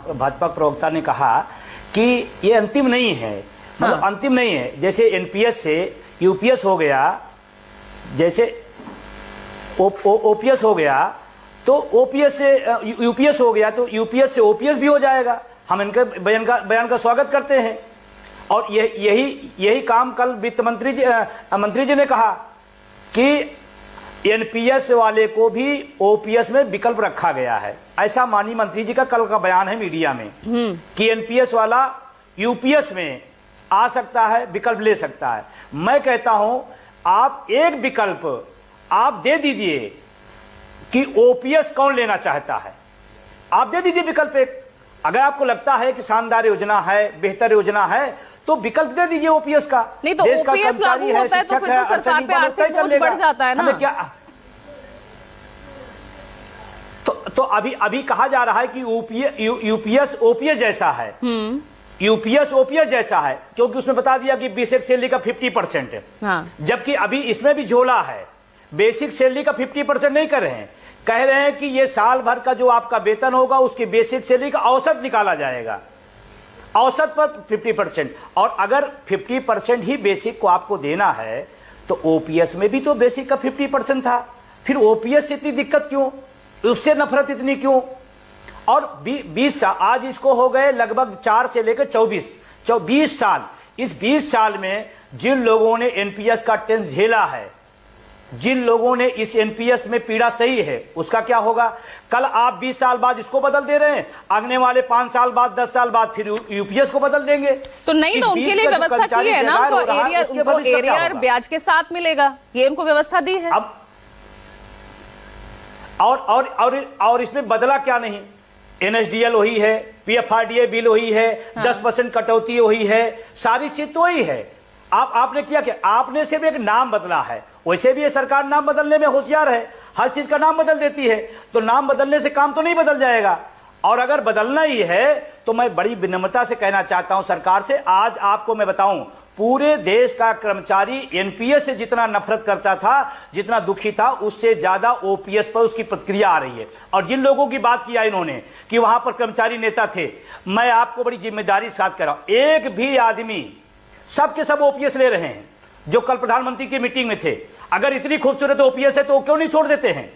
भाजपा प्रवक्ता ने कहा कि ये अंतिम नहीं है, मतलब अंतिम नहीं है। जैसे एनपीएस से यूपीएस हो गया, जैसे ओपीएस हो गया तो ओपीएस से यूपीएस हो गया तो यूपीएस से ओपीएस भी हो जाएगा। हम इनके बयान का स्वागत करते हैं। और यही काम कल वित्त मंत्री जी ने कहा कि एनपीएस वाले को भी ओपीएस में विकल्प रखा गया है। ऐसा माननीय मंत्री जी का कल का बयान है मीडिया में कि एनपीएस वाला यूपीएस में आ सकता है, विकल्प ले सकता है। मैं कहता हूं आप एक विकल्प आप दे दीजिए कि ओपीएस कौन लेना चाहता है, आप दे दीजिए विकल्प एक। अगर आपको लगता है कि शानदार योजना है, बेहतर योजना है, तो विकल्प दे दीजिए ओपीएस का। नहीं तो ओपीएस लागू होता है तो फिर तो सरकार पे आर्थिक बोझ बढ़ जाता है ना। क्या तो अभी कहा जा रहा है कि यूपीएस ओपीएस जैसा है, यूपीएस ओपीएस जैसा है, क्योंकि उसमें बता दिया कि बेसिक सैलरी का 50% है। जबकि अभी इसमें भी झोला है, बेसिक सैलरी का 50% नहीं कर रहे हैं, कह रहे हैं कि ये साल भर का जो आपका वेतन होगा उसकी बेसिक सैलरी का औसत निकाला जाएगा, औसत पर 50%। और अगर 50% ही बेसिक को आपको देना है तो ओपीएस में भी तो बेसिक का 50% था, फिर ओपीएस से इतनी दिक्कत क्यों, उससे नफरत इतनी क्यों? और 20 साल आज इसको हो गए, लगभग 4 से लेकर 24 साल। इस 20 साल में जिन लोगों ने एनपीएस का टेंस झेला है, जिन लोगों ने इस एनपीएस में पीड़ा सही है, उसका क्या होगा? कल आप 20 साल बाद इसको बदल दे रहे हैं, अगले वाले 5 साल बाद 10 साल बाद फिर यूपीएस को बदल देंगे। तो नहीं तो उनके लिए व्यवस्था की है ना, उनको एरियर ब्याज के साथ मिलेगा, ये उनको व्यवस्था दी है। अब और इसमें बदला क्या नहीं, एनएसडीएल वही है, पीएफआरडीए बिल वही है, 10% कटौती वही है, सारी चीज तो वही है। आपने किया क्या? आपने सिर्फ एक नाम बदला है। वैसे भी ये सरकार नाम बदलने में होशियार है, हर चीज का नाम बदल देती है, तो नाम बदलने से काम तो नहीं बदल जाएगा। और अगर बदलना ही है तो मैं बड़ी विनम्रता से कहना चाहता हूं सरकार से, आज आपको मैं बताऊं, पूरे देश का कर्मचारी एनपीएस से जितना नफरत करता था, जितना दुखी था, उससे ज्यादा ओपीएस पर उसकी प्रतिक्रिया आ रही है। और जिन लोगों की बात किया इन्होंने कि वहां पर कर्मचारी नेता थे, मैं आपको बड़ी जिम्मेदारी के साथ कह रहा हूं, एक भी आदमी, सबके सब ओपीएस ले रहे हैं जो कल प्रधानमंत्री की मीटिंग में थे। अगर इतनी खूबसूरत ओपीएस है तो क्यों नहीं छोड़ देते हैं?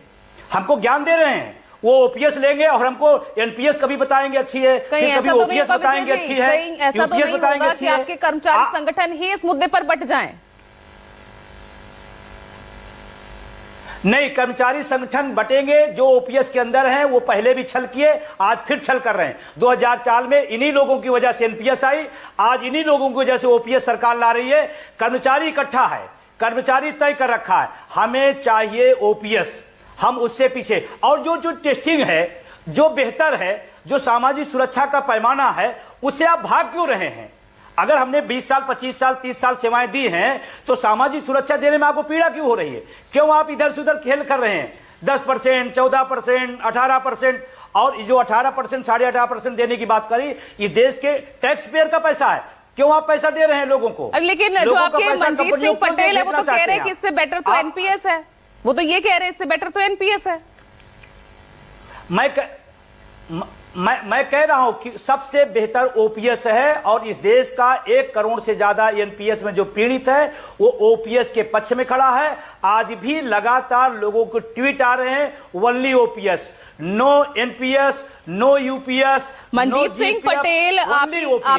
हमको ज्ञान दे रहे हैं, वो ओपीएस लेंगे और हमको एनपीएस कभी बताएंगे अच्छी है, फिर कभी ओपीएस बताएंगे अच्छी है, ऐसा तो नहीं होगा कि आपके कर्मचारी संगठन ही इस मुद्दे पर बट जाएं। नहीं, कर्मचारी संगठन बटेंगे, जो ओपीएस के अंदर हैं वो पहले भी छल किए, आज फिर छल कर रहे हैं। 2004 में इन्हीं लोगों की वजह से एनपीएस आई, आज इन्हीं लोगों की वजह से ओपीएस सरकार ला रही है। कर्मचारी इकट्ठा है, कर्मचारी तय कर रखा है, हमें चाहिए ओपीएस, हम उससे पीछे। और जो टेस्टिंग है, जो बेहतर है, जो सामाजिक सुरक्षा का पैमाना है, उससे आप भाग क्यों रहे हैं? अगर हमने 20 साल 25 साल 30 साल सेवाएं दी हैं तो सामाजिक सुरक्षा देने में आपको पीड़ा क्यों हो रही है? क्यों आप इधर से उधर खेल कर रहे हैं? 10%, 14%, 18%, और जो 18%, 18.5% देने की बात करी, इस देश के टैक्स पेयर का पैसा है, क्यों आप पैसा दे रहे हैं लोगों को? लेकिन जो आपके मंजीत सिंह पटेल है वो तो कह रहे हैं कि इससे बेटर तो एनपीएस है, वो तो ये कह रहे हैं इससे बेटर तो एनपीएस है। मैं कह रहा हूं कि सबसे बेहतर ओपीएस है, और इस देश का 1 करोड़ से ज्यादा एनपीएस में जो पीड़ित है वो ओपीएस के पक्ष में खड़ा है। आज भी लगातार लोगों को ट्वीट आ रहे हैं, only OPS, no NPS, no UPS. Manjeet Singh Patel आप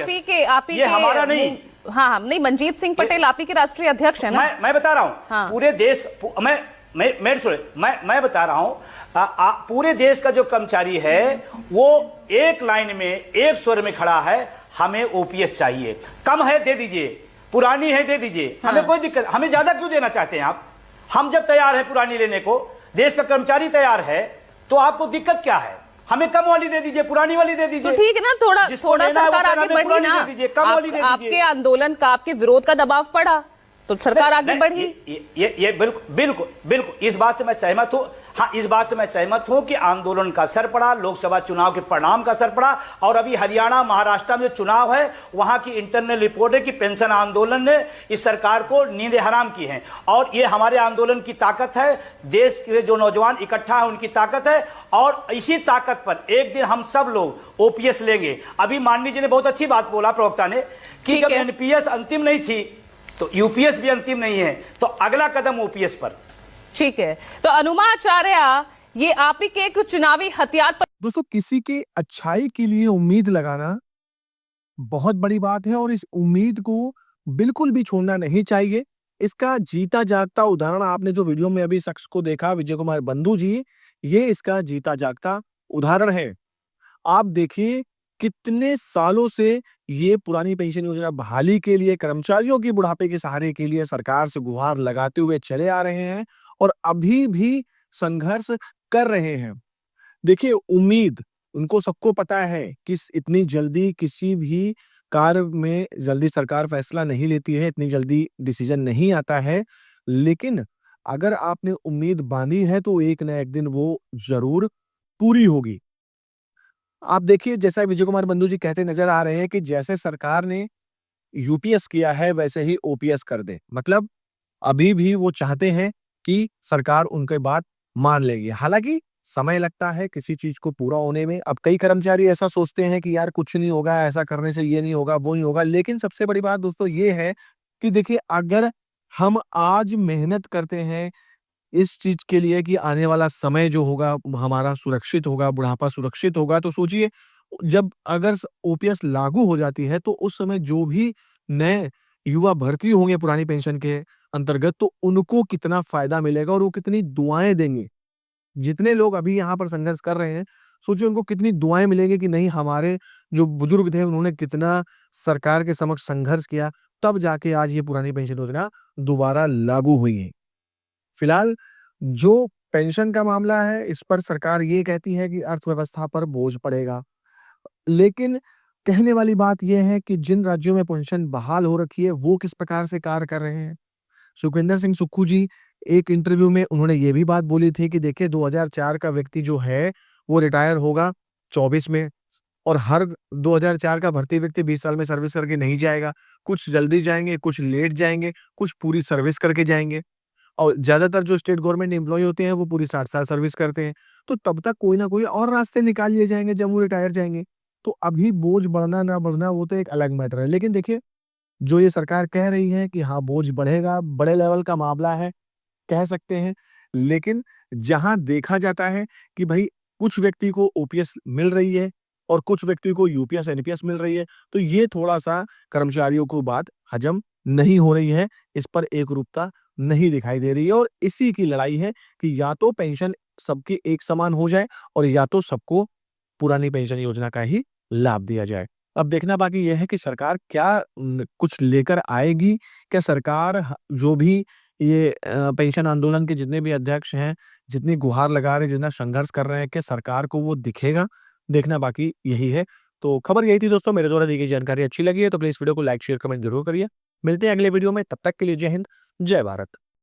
ही के हमारा नहीं, हाँ नहीं, मंजीत सिंह पटेल आप ही के राष्ट्रीय अध्यक्ष है ना। मैं बता रहा हूं पूरे देश, मैं बता रहा हूं, पूरे देश का जो कर्मचारी है वो एक लाइन में, एक स्वर में खड़ा है, हमें ओपीएस चाहिए। कम है दे दीजिए, पुरानी है दे दीजिए, हमें कोई दिक्कत, हमें ज्यादा क्यों देना चाहते हैं आप? हम जब तैयार है पुरानी लेने को, देश का कर्मचारी तैयार है, तो आपको दिक्कत क्या है? हमें कम वाली दे दीजिए, पुरानी वाली दे दीजिए। तो ठीक है ना, थोड़ा सरकार आगे बढ़ी ना, कम वाली दे दीजिए। आपके आंदोलन का, आपके विरोध का दबाव पड़ा तो सरकार आगे बढ़ी। ये बिल्कुल बिल्कुल बिल्कुल इस बात से मैं सहमत हूं। हाँ, इस बात से मैं सहमत हूं कि आंदोलन का असर पड़ा, लोकसभा चुनाव के परिणाम का असर पड़ा। और अभी हरियाणा महाराष्ट्र में जो चुनाव है, वहां की इंटरनल रिपोर्ट है कि पेंशन आंदोलन ने इस सरकार को नींद हराम की है। और ये हमारे आंदोलन की ताकत है, देश के जो नौजवान इकट्ठा है उनकी ताकत है। और इसी ताकत पर एक दिन हम सब लोग ओपीएस लेंगे। अभी माननीय जी ने बहुत अच्छी बात बोला, प्रवक्ता ने, कि जब एनपीएस अंतिम नहीं थी तो यूपीएस भी अंतिम नहीं है, तो अगला कदम ओपीएस पर। ठीक है, तो अनुमाचार्य, ये आप ही के एक चुनावी हथियार पर। दोस्तों, किसी के अच्छाई के लिए उम्मीद लगाना बहुत बड़ी बात है और इस उम्मीद को बिल्कुल भी छोड़ना नहीं चाहिए। इसका जीता जागता उदाहरण आपने जो वीडियो में अभी शख्स को देखा, विजय कुमार बंधु जी, ये इसका जीता जागता उदाहरण है। आप देखिए कितने सालों से ये पुरानी पेंशन योजना बहाली के लिए, कर्मचारियों की बुढ़ापे के सहारे के लिए सरकार से गुहार लगाते हुए चले आ रहे हैं और अभी भी संघर्ष कर रहे हैं। देखिए, उम्मीद, उनको सबको पता है कि इतनी जल्दी किसी भी कार्य में जल्दी सरकार फैसला नहीं लेती है, इतनी जल्दी डिसीजन नहीं आता है। लेकिन अगर आपने उम्मीद बांधी है तो एक ना एक दिन वो जरूर पूरी होगी। आप देखिए, जैसा विजय कुमार बंधु जी कहते नजर आ रहे हैं कि जैसे सरकार ने यूपीएस किया है वैसे ही ओपीएस कर दे। मतलब अभी भी वो चाहते हैं कि सरकार उनके बात मान लेगी। हालांकि समय लगता है किसी चीज को पूरा होने में। अब कई कर्मचारी ऐसा सोचते हैं कि यार कुछ नहीं होगा, ऐसा करने से ये नहीं होगा, वो नहीं होगा। लेकिन सबसे बड़ी बात दोस्तों ये है कि देखिए, अगर हम आज मेहनत करते हैं इस चीज के लिए कि आने वाला समय जो होगा हमारा सुरक्षित होगा, बुढ़ापा सुरक्षित होगा, तो सोचिए जब अगर ओपीएस लागू हो जाती है तो उस समय जो भी नए युवा भर्ती होंगे पुरानी पेंशन के अंतर्गत, तो उनको कितना फायदा मिलेगा और वो कितनी दुआएं देंगे। जितने लोग अभी यहाँ पर संघर्ष कर रहे हैं, सोचिए उनको कितनी दुआएं मिलेंगी कि नहीं, हमारे जो बुजुर्ग थे उन्होंने कितना सरकार के समक्ष संघर्ष किया, तब जाके आज ये पुरानी पेंशन योजना दोबारा लागू हुई है। फिलहाल जो पेंशन का मामला है, इस पर सरकार ये कहती है कि अर्थव्यवस्था पर बोझ पड़ेगा। लेकिन कहने वाली बात यह है कि जिन राज्यों में पेंशन बहाल हो रखी है, वो किस प्रकार से कार्य कर रहे हैं। सुखविंदर सिंह सुक्खू जी एक इंटरव्यू में उन्होंने ये भी बात बोली थी कि देखिए 2004 का व्यक्ति जो है वो रिटायर होगा 24 में, और हर 2004 का भर्ती व्यक्ति 20 साल में सर्विस करके नहीं जाएगा। कुछ जल्दी जाएंगे, कुछ लेट जाएंगे, कुछ पूरी सर्विस करके जाएंगे। और ज्यादातर जो स्टेट गवर्नमेंट एम्प्लॉय होते हैं वो पूरी 60 साल सर्विस करते हैं। तो तब तक कोई ना कोई और रास्ते निकाल लिए जाएंगे जब वो रिटायर जाएंगे। तो अभी बोझ बढ़ना ना बढ़ना वो तो एक अलग मैटर है। लेकिन देखिए, जो ये सरकार कह रही है कि हाँ बोझ बढ़ेगा, बड़े लेवल का मामला है, कह सकते हैं। लेकिन जहां देखा जाता है कि भाई कुछ व्यक्ति को ओपीएस मिल रही है और कुछ व्यक्ति को यूपीएस एनपीएस मिल रही है, तो ये थोड़ा सा कर्मचारियों को बात हजम नहीं हो रही है, इस पर एक रूपता नहीं दिखाई दे रही है। और इसी की लड़ाई है कि या तो पेंशन सबकी एक समान हो जाए और या तो सबको पुरानी पेंशन योजना का ही लाभ दिया जाए। अब देखना बाकी यह है कि सरकार क्या कुछ लेकर आएगी। क्या सरकार जो भी ये पेंशन आंदोलन के जितने भी अध्यक्ष हैं, जितनी गुहार लगा रहे हैं, जितना संघर्ष कर रहे हैं, क्या सरकार को वो दिखेगा? देखना बाकी यही है। तो खबर यही थी दोस्तों, मेरे द्वारा दी गई जानकारी अच्छी लगी है तो प्लीज वीडियो को लाइक शेयर कमेंट जरूर करिए। मिलते हैं अगले वीडियो में, तब तक के लिए जय हिंद, जय भारत।